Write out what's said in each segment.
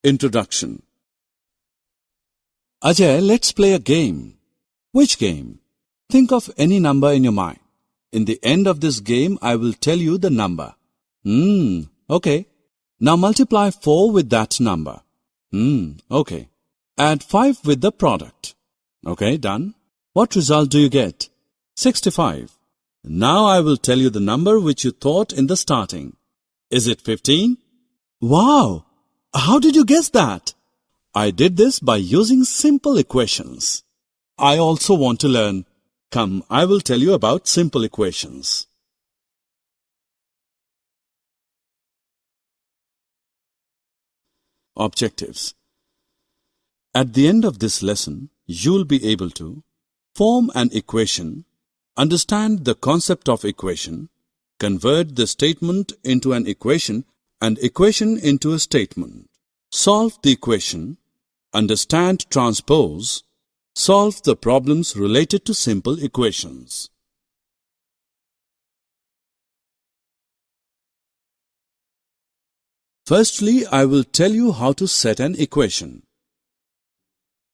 Introduction. Ajay, let's play a game. Which game? Think of any number in your mind. In the end of this game, I will tell you the number. Okay. Now multiply 4 with that number. Okay. Add 5 with the product. Okay, done. What result do you get? 65. Now I will tell you the number which you thought in the starting. Is it 15? Wow! How did you guess that? I did this by using simple equations. I also want to learn. Come, I will tell you about simple equations. Objectives. At the end of this lesson, you will be able to form an equation, understand the concept of equation, convert the statement into an equation and equation into a statement, solve the equation, understand transpose, solve the problems related to simple equations. Firstly, I will tell you how to set an equation.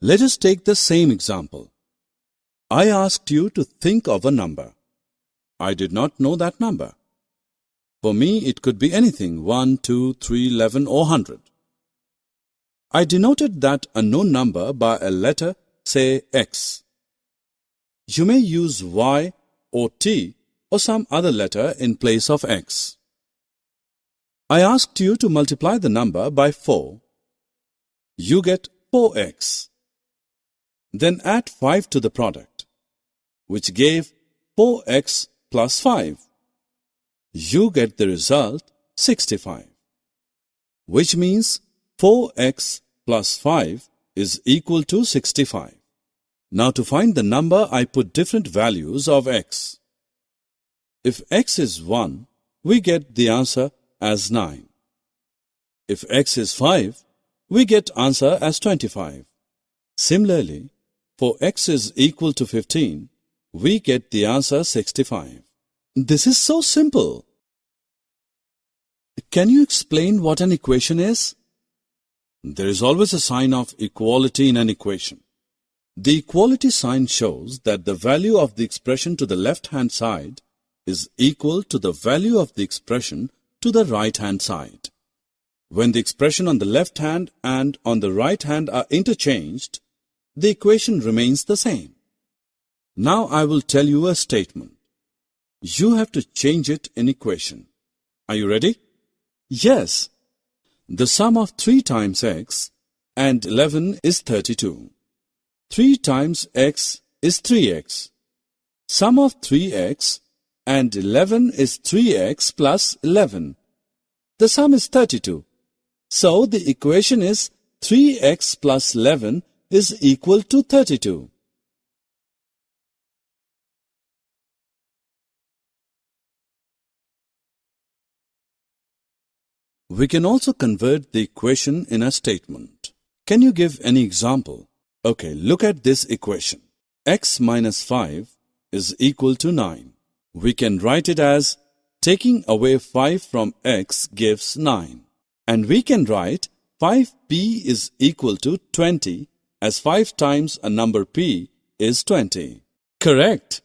Let us take the same example. I asked you to think of a number. I did not know that number. For me, it could be anything, 1, 2, 3, 11 or 100. I denoted that unknown number by a letter, say X. You may use Y or T or some other letter in place of X. I asked you to multiply the number by 4. You get 4x. Then add 5 to the product, which gave 4x plus 5. You get the result 65, which means 4x plus 5 is equal to 65. Now to find the number, I put different values of x. If x is 1, we get the answer as 9. If x is 5, we get answer as 25. Similarly, for x is equal to 15, we get the answer 65. This is so simple. Can you explain what an equation is? There is always a sign of equality in an equation. The equality sign shows that the value of the expression to the left-hand side is equal to the value of the expression to the right-hand side. When the expression on the left hand and on the right hand are interchanged, the equation remains the same. Now I will tell you a statement. You have to change it in equation. Are you ready? Yes. The sum of 3 times x and 11 is 32. 3 times x is 3x. Sum of 3x and 11 is 3x plus 11. The sum is 32. So the equation is 3x plus 11 is equal to 32. We can also convert the equation in a statement. Can you give any example? Okay, look at this equation. X minus 5 is equal to 9. We can write it as taking away 5 from x gives 9. And we can write 5p is equal to 20 as 5 times a number p is 20. Correct.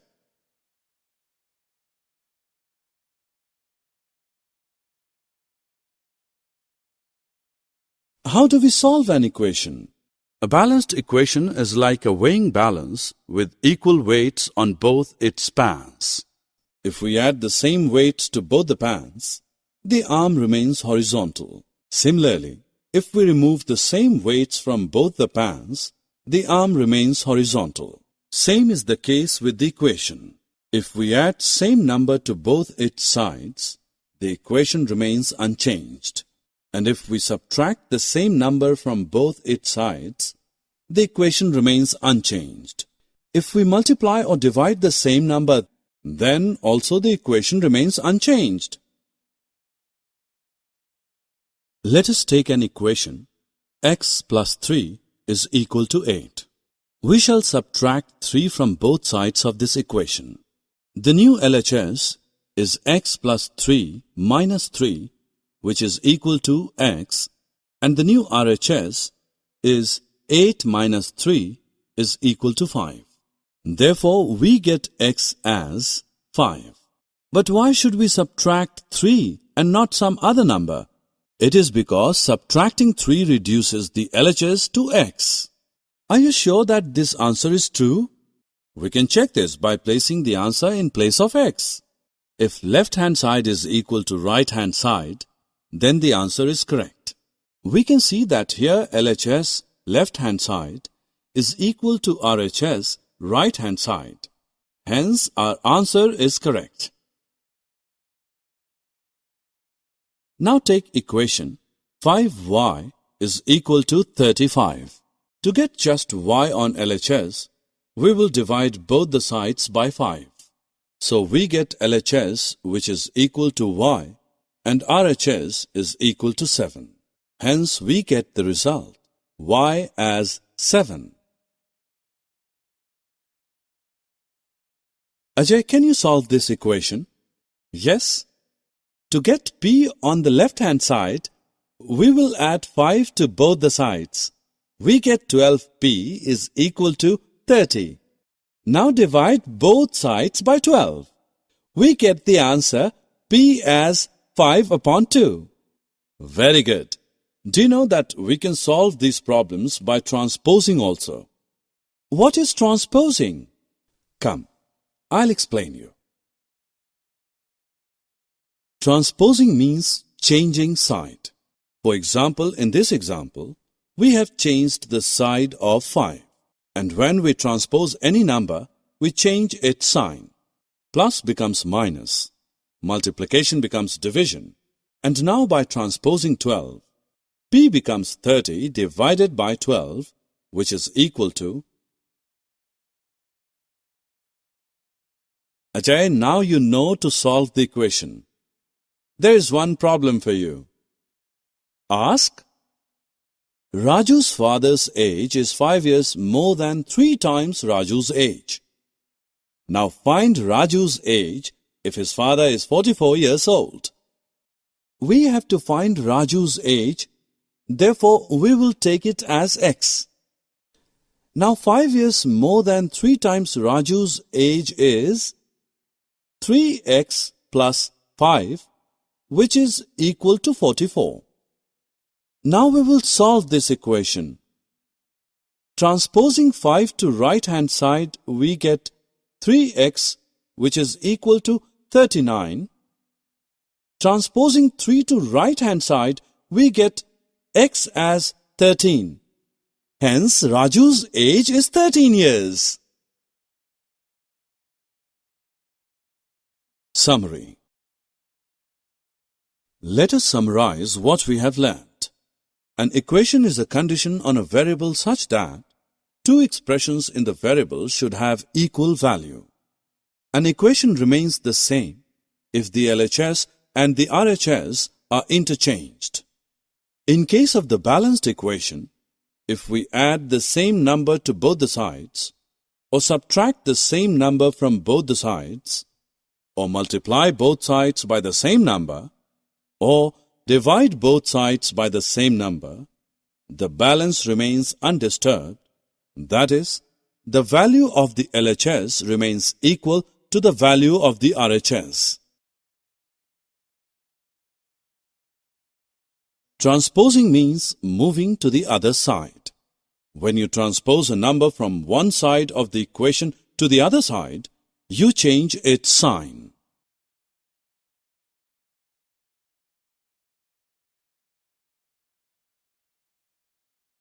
How do we solve an equation? A balanced equation is like a weighing balance with equal weights on both its pans. If we add the same weights to both the pans, the arm remains horizontal. Similarly, if we remove the same weights from both the pans, the arm remains horizontal. Same is the case with the equation. If we add same number to both its sides, the equation remains unchanged. And if we subtract the same number from both its sides, the equation remains unchanged. If we multiply or divide the same number, then also the equation remains unchanged. Let us take an equation. X plus 3 is equal to 8. We shall subtract 3 from both sides of this equation. The new LHS is x plus 3 minus 3, which is equal to x, and the new RHS is 8 minus 3 is equal to 5. Therefore, we get x as 5. But why should we subtract 3 and not some other number? It is because subtracting 3 reduces the LHS to x. Are you sure that this answer is true? We can check this by placing the answer in place of x. If left-hand side is equal to right-hand side, then the answer is correct. We can see that here LHS, left-hand side, is equal to RHS, right-hand side. Hence, our answer is correct. Now take equation 5y is equal to 35. To get just y on LHS, we will divide both the sides by 5. So we get LHS which is equal to y and RHS is equal to 7. Hence, we get the result y as 7. Ajay, can you solve this equation? Yes. To get p on the left-hand side, we will add 5 to both the sides. We get 12p is equal to 30. Now divide both sides by 12. We get the answer p as 5 upon 2. Very good. Do you know that we can solve these problems by transposing also? What is transposing? Come, I'll explain you. Transposing means changing side. For example, in this example, we have changed the side of 5. And when we transpose any number, we change its sign. Plus becomes minus. Multiplication becomes division. And now by transposing 12, p becomes 30 divided by 12, which is equal to... Ajay, now you know to solve the equation. There is one problem for you. Ask. Raju's father's age is 5 years more than 3 times Raju's age. Now find Raju's age if his father is 44 years old. We have to find Raju's age, therefore we will take it as x. Now 5 years more than 3 times Raju's age is 3x plus 5, which is equal to 44. Now we will solve this equation. Transposing 5 to right-hand side, we get 3x, which is equal to 39. Transposing 3 to right-hand side, we get x as 13. Hence, Raju's age is 13 years. Summary. Let us summarize what we have learnt. An equation is a condition on a variable such that two expressions in the variable should have equal value. An equation remains the same if the LHS and the RHS are interchanged. In case of the balanced equation, if we add the same number to both the sides, or subtract the same number from both the sides, or multiply both sides by the same number, or divide both sides by the same number, the balance remains undisturbed. That is, the value of the LHS remains equal to the value of the RHS. Transposing means moving to the other side. When you transpose a number from one side of the equation to the other side, you change its sign.